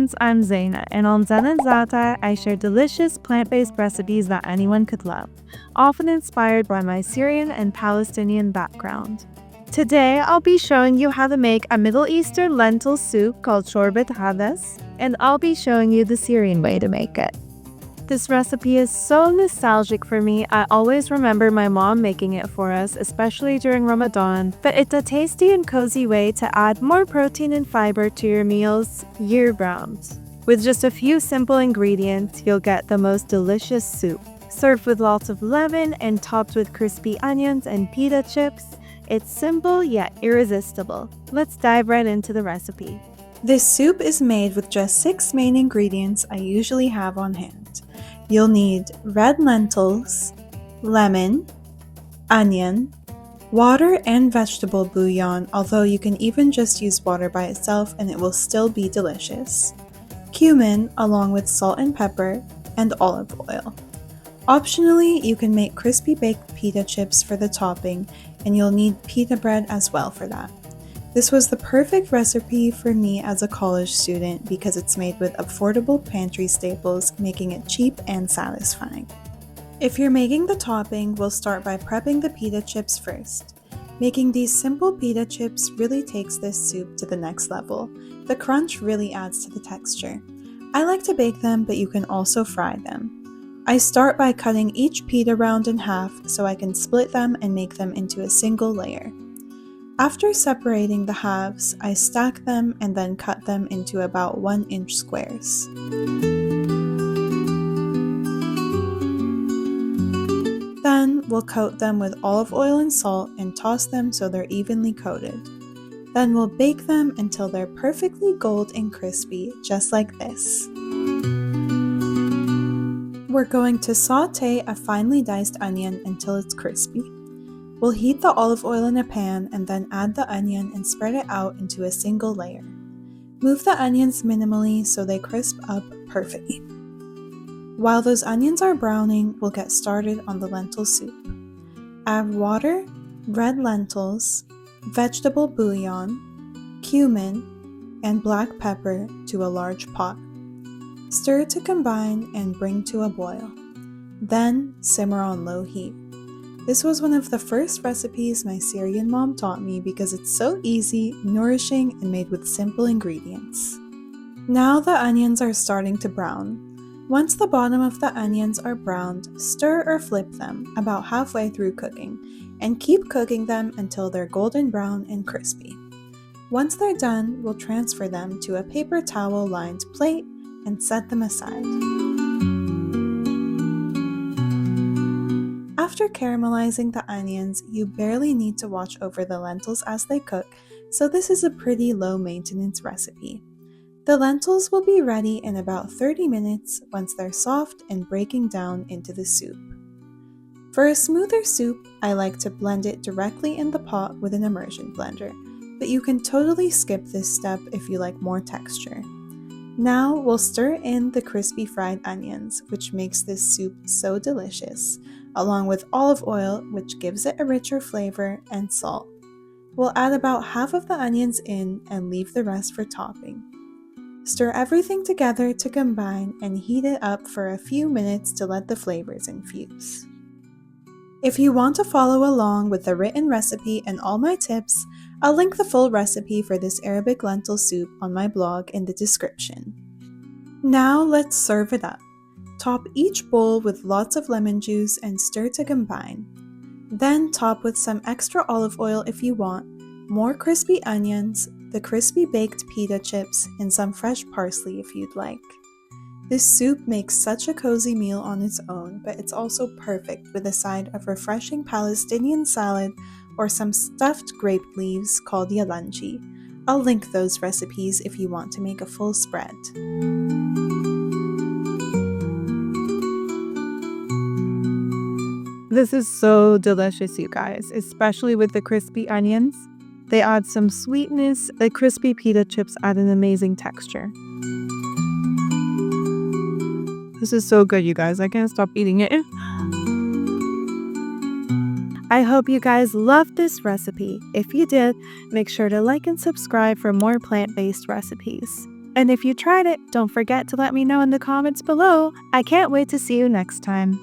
friends, I'm Zaina, and on Zen and Zata, I share delicious plant-based recipes that anyone could love, often inspired by my Syrian and Palestinian background. Today, I'll be showing you how to make a Middle Eastern lentil soup called shorbat, and I'll be showing you the Syrian way to make it. This recipe is so nostalgic for me. I always remember my mom making it for us, especially during Ramadan, but it's a tasty and cozy way to add more protein and fiber to your meals year-round. With just a few simple ingredients, you'll get the most delicious soup. Served with lots of lemon and topped with crispy onions and pita chips, it's simple yet irresistible. Let's dive right into the recipe. This soup is made with just 6 main ingredients I usually have on hand. You'll need red lentils, lemon, onion, water and vegetable bouillon, although you can even just use water by itself and it will still be delicious, cumin along with salt and pepper, and olive oil. Optionally, you can make crispy baked pita chips for the topping, and you'll need pita bread as well for that. This was the perfect recipe for me as a college student because it's made with affordable pantry staples, making it cheap and satisfying. If you're making the topping, we'll start by prepping the pita chips first. Making these simple pita chips really takes this soup to the next level. The crunch really adds to the texture. I like to bake them, but you can also fry them. I start by cutting each pita round in half so I can split them and make them into a single layer. After separating the halves, I stack them and then cut them into about 1-inch squares. Then we'll coat them with olive oil and salt and toss them so they're evenly coated. Then we'll bake them until they're perfectly golden and crispy, just like this. We're going to saute a finely diced onion until it's crispy. We'll heat the olive oil in a pan and then add the onion and spread it out into a single layer. Move the onions minimally so they crisp up perfectly. While those onions are browning, we'll get started on the lentil soup. Add water, red lentils, vegetable bouillon, cumin, and black pepper to a large pot. Stir to combine and bring to a boil. Then simmer on low heat. This was one of the first recipes my Syrian mom taught me because it's so easy, nourishing, and made with simple ingredients. Now the onions are starting to brown. Once the bottom of the onions are browned, stir or flip them about halfway through cooking, and keep cooking them until they're golden brown and crispy. Once they're done, we'll transfer them to a paper towel-lined plate and set them aside. After caramelizing the onions, you barely need to watch over the lentils as they cook, so this is a pretty low-maintenance recipe. The lentils will be ready in about 30 minutes once they're soft and breaking down into the soup. For a smoother soup, I like to blend it directly in the pot with an immersion blender, but you can totally skip this step if you like more texture. Now we'll stir in the crispy fried onions, which makes this soup so delicious, along with olive oil, which gives it a richer flavor, and salt. We'll add about half of the onions in and leave the rest for topping. Stir everything together to combine and heat it up for a few minutes to let the flavors infuse. If you want to follow along with the written recipe and all my tips, I'll link the full recipe for this Arabic lentil soup on my blog in the description. Now let's serve it up. Top each bowl with lots of lemon juice and stir to combine. Then top with some extra olive oil if you want, more crispy onions, the crispy baked pita chips, and some fresh parsley if you'd like. This soup makes such a cozy meal on its own, but it's also perfect with a side of refreshing Palestinian salad or some stuffed grape leaves called yalanji. I'll link those recipes if you want to make a full spread. This is so delicious, you guys, especially with the crispy onions. They add some sweetness. The crispy pita chips add an amazing texture. This is so good, you guys. I can't stop eating it. I hope you guys loved this recipe. If you did, make sure to like and subscribe for more plant-based recipes. And if you tried it, don't forget to let me know in the comments below. I can't wait to see you next time.